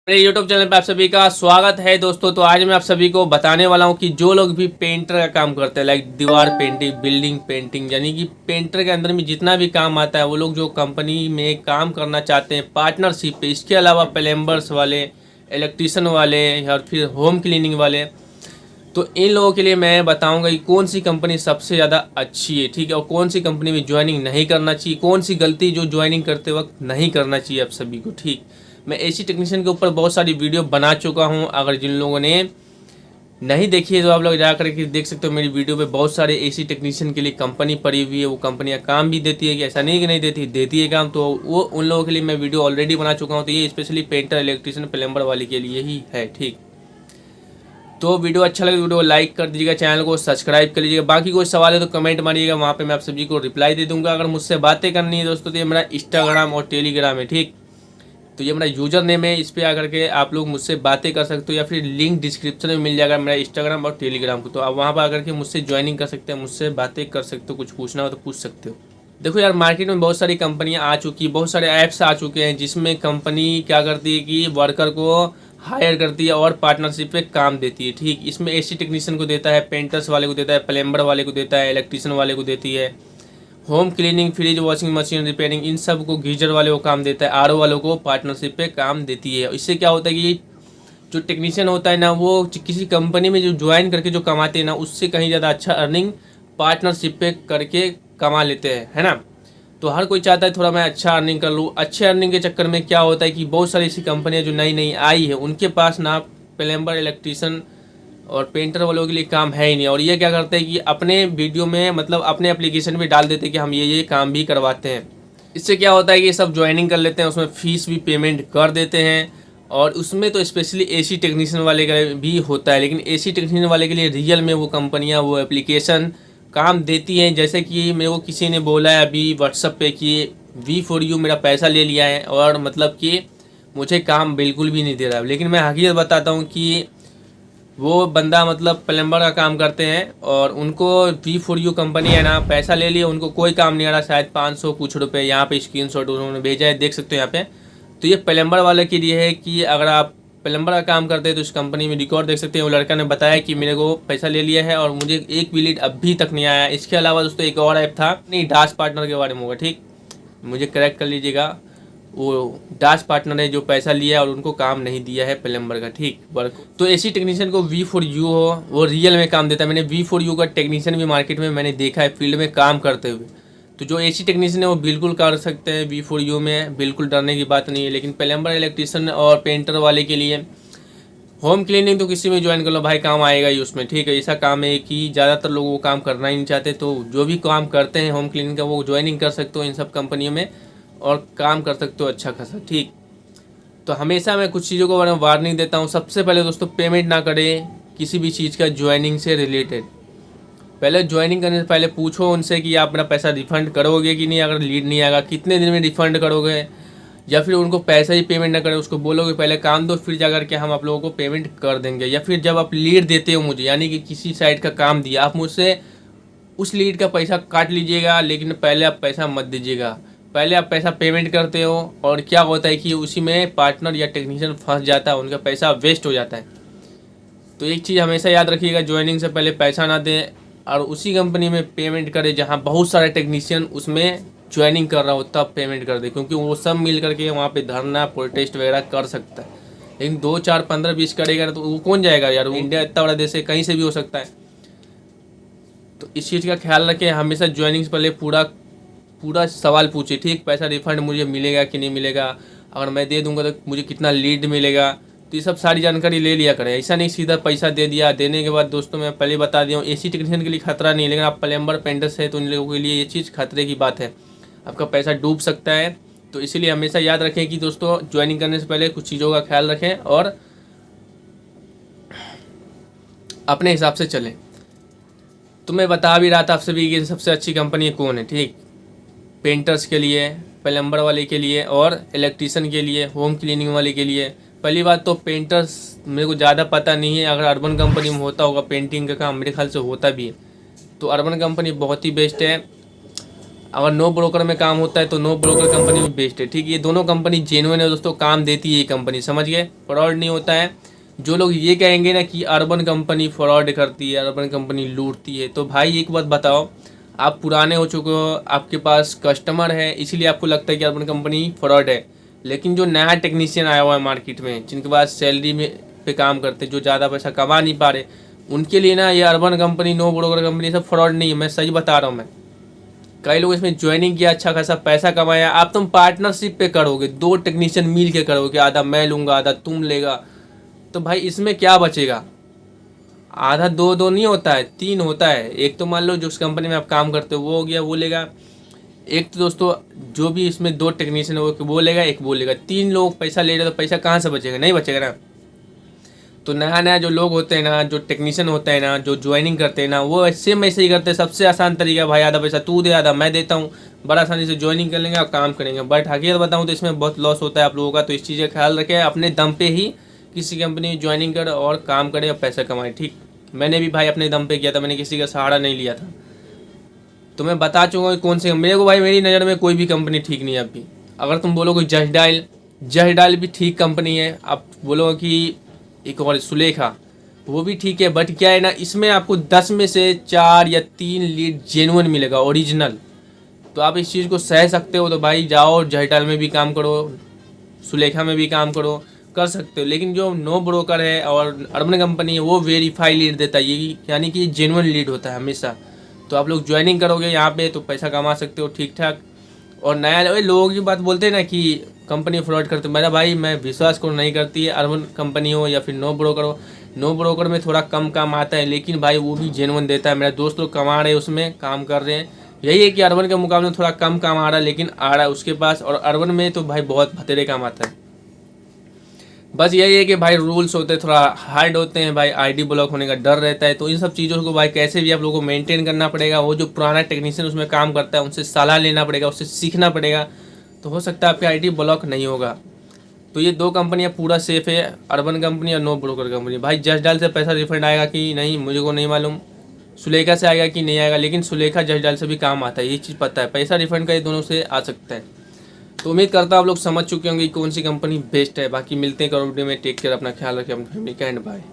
मेरे YouTube channel पे आप सभी का स्वागत है दोस्तों। तो आज मैं आप सभी को बताने वाला हूं कि जो लोग भी पेंटर का काम करते हैं, लाइक दीवार पेंटिंग, बिल्डिंग पेंटिंग, यानी कि पेंटर के अंदर में जितना भी काम आता है, वो लोग जो कंपनी में काम करना चाहते हैं पार्टनरशिप पे, इसके अलावा प्लम्बर्स वाले, इलेक्ट्रीशियन वाले या फिर होम क्लीनिंग वाले, तो इन लोगों के लिए मैं बताऊंगा कि कौन सी कंपनी सबसे ज़्यादा अच्छी है, ठीक है, और कौन सी कंपनी में ज्वाइनिंग नहीं करना चाहिए, कौन सी गलती जो ज्वाइनिंग करते वक्त नहीं करना चाहिए आप सभी को। ठीक, मैं एसी टेक्नीशियन के ऊपर बहुत सारी वीडियो बना चुका हूं। अगर जिन लोगों ने नहीं देखी है तो आप लोग जा करके देख सकते हो। मेरी वीडियो पे बहुत सारे एसी टेक्नीशियन के लिए कंपनी पड़ी हुई है, वो कंपनियां काम भी देती है, कि ऐसा नहीं कि नहीं देती, देती है काम। तो वो उन लोगों के लिए मैं वीडियो ऑलरेडी बना चुका हूँ। तो ये स्पेशली पेंटर, इलेक्ट्रीशियन, प्लम्बर वाले के लिए ही है। ठीक, तो वीडियो अच्छा लगे वीडियो को लाइक कर दीजिएगा, चैनल को सब्सक्राइब कर लीजिएगा। बाकी कोई सवाल है तो कमेंट मारिएगा, वहाँ पे मैं आप सभी को रिप्लाई दे दूंगा। अगर मुझसे बातें करनी है दोस्तों तो ये मेरा इंस्टाग्राम और टेलीग्राम है। ठीक, तो ये मेरा यूजर नेम है, इस पर आकर के आप लोग मुझसे बातें कर सकते हो, या फिर लिंक डिस्क्रिप्शन में मिल जाएगा मेरा इंस्टाग्राम और टेलीग्राम को। तो आप वहाँ पर आकर के मुझसे ज्वाइनिंग कर सकते हैं, मुझसे बातें कर सकते हो, कुछ पूछना हो तो पूछ सकते हो। देखो यार, मार्केट में बहुत सारी कंपनियां आ चुकी, बहुत सारे ऐप्स आ चुके हैं, जिसमें कंपनी क्या करती है कि वर्कर को हायर करती है और पार्टनरशिप पे काम देती है। ठीक, इसमें एसी टेक्नीशियन को देता है, पेंटर्स वाले को देता है, प्लम्बर वाले को देता है, इलेक्ट्रीशियन वाले को देती है, home cleaning, fridge, washing machine repairing, इन सब को गीजर वाले को काम देता है, आरओ वालों को पार्टनरशिप पे काम देती है। इससे क्या होता है कि जो टेक्नीशियन होता है ना, वो किसी कंपनी में जो ज्वाइन करके जो कमाते हैं ना, उससे कहीं ज़्यादा अच्छा अर्निंग पार्टनरशिप पे करके कमा लेते हैं, है ना। तो हर कोई चाहता है थोड़ा मैं अच्छा अर्निंग कर लूँ। अच्छे अर्निंग के चक्कर में क्या होता है कि बहुत सारी ऐसी कंपनियां जो नई नई आई है, उनके पास ना प्लम्बर, इलेक्ट्रीशियन और पेंटर वालों के लिए काम है ही नहीं। और ये क्या करते हैं कि अपने वीडियो में, मतलब अपने एप्लीकेशन में डाल देते हैं कि हम ये काम भी करवाते हैं। इससे क्या होता है कि ये सब ज्वाइनिंग कर लेते हैं, उसमें फ़ीस भी पेमेंट कर देते हैं। और उसमें तो स्पेशली एसी टेक्नीशियन वाले का भी होता है, लेकिन एसी टेक्नीशियन वाले के लिए रियल में वो कंपनियां, वो एप्लीकेशन काम देती हैं। जैसे कि मेरे को किसी ने बोला है अभी व्हाट्सअप पे कि V4U मेरा पैसा ले लिया है, और मतलब कि मुझे काम बिल्कुल भी नहीं दे रहा है। लेकिन मैं हकीकत बताता हूँ कि वो बंदा मतलब प्लम्बर का काम करते हैं, और उनको V4U कंपनी है ना, पैसा ले लिया, उनको कोई काम नहीं आ रहा, शायद 500 कुछ रुपये। यहाँ पे स्क्रीनशॉट उन्होंने भेजा है, देख सकते हो यहाँ पे। तो ये प्लम्बर वाले के लिए है कि अगर आप प्लम्बर का काम करते हैं तो इस कंपनी में रिकॉर्ड देख सकते हैं। वो लड़का ने बताया कि मेरे को पैसा ले लिया है और मुझे एक भी लीड अभी तक नहीं आया। इसके अलावा दोस्तों एक और ऐप था, नहीं, डास पार्टनर के बारे में होगा, ठीक, मुझे करेक्ट कर लीजिएगा। वो डास पार्टनर है जो पैसा लिया और उनको काम नहीं दिया है प्लम्बर का। ठीक, वर्क तो एसी टेक्नीशियन को V4U हो, वो रियल में काम देता है। मैंने V4U का टेक्नीशियन भी मार्केट में मैंने देखा है फील्ड में काम करते हुए। तो जो एसी टेक्नीशियन है वो बिल्कुल कर सकते हैं V4U में, बिल्कुल डरने की बात नहीं है। लेकिन प्लम्बर, इलेक्ट्रीशियन और पेंटर वाले के लिए, होम क्लीनिंग तो किसी में ज्वाइन कर लो भाई, काम आएगा ही उसमें। ठीक है, ऐसा काम है कि ज़्यादातर लोग वो काम करना ही नहीं चाहते। तो जो भी काम करते हैं होम क्लीनिंग का, वो ज्वाइनिंग कर सकते हो इन सब कंपनियों में और काम कर सकते हो अच्छा खासा। ठीक, तो हमेशा मैं कुछ चीज़ों को वार्निंग देता हूँ। सबसे पहले दोस्तों, पेमेंट ना करें किसी भी चीज़ का ज्वाइनिंग से रिलेटेड। पहले ज्वाइनिंग करने से पहले पूछो उनसे कि आप मेरा पैसा रिफ़ंड करोगे कि नहीं। अगर लीड नहीं आएगा, कितने दिन में रिफ़ंड करोगे, या फिर उनको पैसा ही पेमेंट ना करें, उसको बोलोगे पहले काम दो, फिर जाकर के हम आप लोगों को पेमेंट कर देंगे। या फिर जब आप लीड देते हो मुझे, यानी कि किसी साइड का काम दिया, आप मुझसे उस लीड का पैसा काट लीजिएगा, लेकिन पहले आप पैसा मत दीजिएगा। पहले आप पैसा पेमेंट करते हो, और क्या होता है कि उसी में पार्टनर या टेक्नीशियन फंस जाता है, उनका पैसा वेस्ट हो जाता है। तो एक चीज़ हमेशा याद रखिएगा, ज्वाइनिंग से पहले पैसा ना दें, और उसी कंपनी में पेमेंट करें जहाँ बहुत सारे टेक्नीशियन उसमें ज्वाइनिंग कर रहा हो, तब पेमेंट कर दे। क्योंकि वो सब मिल करके वहाँ पे धरना, प्रोटेस्ट वगैरह कर सकता है। लेकिन 2 4 15 20 करेगा तो वो कौन जाएगा यार। इंडिया इतना बड़ा देश है, कहीं से भी हो सकता है। तो इस चीज़ का ख्याल रखें, हमेशा ज्वाइनिंग से पहले पूरा पूरा सवाल पूछिए। ठीक, पैसा रिफंड मुझे मिलेगा कि नहीं मिलेगा, अगर मैं दे दूंगा तो मुझे कितना लीड मिलेगा, तो ये सब सारी जानकारी ले लिया करें। ऐसा नहीं सीधा पैसा दे दिया, देने के बाद दोस्तों मैं पहले बता दिया हूँ, एसी टेक्नीशियन के लिए खतरा नहीं, लेकिन आप प्लम्बर, पेंटर्स है तो उन लोगों के लिए ये चीज़ खतरे की बात है, आपका पैसा डूब सकता है। तो इसीलिए हमेशा याद रखें कि दोस्तों ज्वाइनिंग करने से पहले कुछ चीज़ों का ख्याल रखें और अपने हिसाब से चलें। तो मैं बता भी रहा था आप सभी की सबसे अच्छी कंपनी कौन है। ठीक, पेंटर्स के लिए, प्लम्बर वाले के लिए और इलेक्ट्रीशियन के लिए, होम क्लीनिंग वाले के लिए। पहली बात तो पेंटर्स मेरे को ज़्यादा पता नहीं है, अगर अर्बन कंपनी में होता होगा पेंटिंग का काम, मेरे ख्याल से होता भी है, तो अर्बन कंपनी बहुत ही बेस्ट है। अगर नो ब्रोकर में काम होता है तो नो ब्रोकर कंपनी भी बेस्ट है। ठीक है, ये दोनों कंपनी जेन्युइन है दोस्तों, काम देती है ये कंपनी, समझ गए, फ्रॉड नहीं होता है। जो लोग ये कहेंगे ना कि अर्बन कंपनी फ्रॉड करती है, अर्बन कंपनी लूटती है, तो भाई एक बात बताओ, आप पुराने हो चुके हो, आपके पास कस्टमर है, इसीलिए आपको लगता है कि अर्बन कंपनी फ्रॉड है। लेकिन जो नया टेक्नीशियन आया हुआ है मार्केट में, जिनके पास सैलरी में पे काम करते, जो ज़्यादा पैसा कमा नहीं पा रहे, उनके लिए ना ये urban company, no broker company सब फ्रॉड नहीं है, मैं सही बता रहा हूँ। मैं कई लोग इसमें ज्वाइनिंग किया, अच्छा खासा पैसा कमाया। आप तुम पार्टनरशिप पे करोगे, 2 टेक्नीशियन मिल के करोगे, आधा मैं लूँगा आधा तुम लेगा, तो भाई इसमें क्या बचेगा? आधा 2-2 नहीं होता है, 3 होता है। एक तो मान लो जो उस कंपनी में आप काम करते हो वो हो गया, वो लेगा। एक तो दोस्तों जो भी इसमें 2 टेक्नीशियन हो वो लेगा, एक वो लेगा। 3 लोग पैसा ले रहे तो पैसा कहाँ से बचेगा? नहीं बचेगा ना। तो नया नया जो लोग होते हैं ना, जो टेक्नीशियन होते हैं ना, जो ज्वाइनिंग करते हैं ना, वो सेम ऐसे ही करते हैं। सबसे आसान तरीका भाई, आधा पैसा तू दे आधा मैं देता हूँ, बड़ा आसानी से ज्वाइनिंग कर लेंगे और काम करेंगे। बट हकीकत बताऊँ तो इसमें बहुत लॉस होता है आप लोगों का, तो इस चीज़ का ख्याल रखें, अपने दम पे ही किसी कंपनी में ज्वाइनिंग कर और काम करे और पैसा कमाए। ठीक, मैंने भी भाई अपने दम पे किया था, मैंने किसी का सहारा नहीं लिया था। तो मैं बता चुका हूँ कौन से, मेरे को भाई मेरी नज़र में कोई भी कंपनी ठीक नहीं है अभी। अगर तुम बोलोगे जस्ट डायल भी ठीक कंपनी है। आप बोलोगे कि एक और सुलेखा, वो भी ठीक है, बट क्या है ना, इसमें आपको 10 में से 4 या 3 लीड जेन्युइन मिलेगा, ओरिजिनल। तो आप इस चीज़ को सह सकते हो तो भाई जाओ, जस्ट डायल में भी काम करो, सुलेखा में भी काम करो, कर सकते हो। लेकिन जो नो ब्रोकर है और अर्बन कंपनी है वो वेरीफाई लीड देता है, ये यानी कि जेन्युइन लीड होता है हमेशा। तो आप लोग ज्वाइनिंग करोगे यहाँ पे तो पैसा कमा सकते हो ठीक ठाक। और नया लोगों की बात बोलते हैं ना कि कंपनी फ्रॉड करते, मेरा भाई मैं विश्वास को नहीं करती है, अर्बन कंपनी हो या फिर नो ब्रोकर हो। नो ब्रोकर में थोड़ा कम काम आता है, लेकिन भाई वो भी जेन्युइन देता है। मेरे दोस्त लोग कमा रहे हैं उसमें, काम कर रहे हैं। यही है कि अर्बन के मुकाबले में थोड़ा कम काम आ रहा है, लेकिन आ रहा है उसके पास। और अर्बन में तो भाई बहुत भतेरे काम आता है। बस यही है कि भाई रूल्स होते हैं थोड़ा हार्ड होते हैं भाई, आईडी ब्लॉक होने का डर रहता है। तो इन सब चीज़ों को भाई कैसे भी आप लोगों को मेंटेन करना पड़ेगा। वो जो पुराना टेक्नीशियन उसमें काम करता है उनसे सलाह लेना पड़ेगा, उससे सीखना पड़ेगा, तो हो सकता है आपकी आईडी ब्लॉक नहीं होगा। तो ये 2 कंपनियां पूरा सेफ है, अर्बन कंपनी और नो ब्रोकर कंपनी। भाई जस्ट डायल से पैसा रिफंड आएगा कि नहीं मुझे को नहीं मालूम, सुलेखा से आएगा कि नहीं आएगा, लेकिन सुलेखा जस्ट डायल से भी काम आता है, ये चीज़ पता है। पैसा रिफंड का ये दोनों से आ सकता है। तो उम्मीद करता हूँ आप लोग समझ चुके होंगे कौन सी कंपनी बेस्ट है। बाकी मिलते हैं करोड़ वीडियो में, टेक केयर, अपना ख्याल रखें, अपनी फैमिली का, एंड बाय।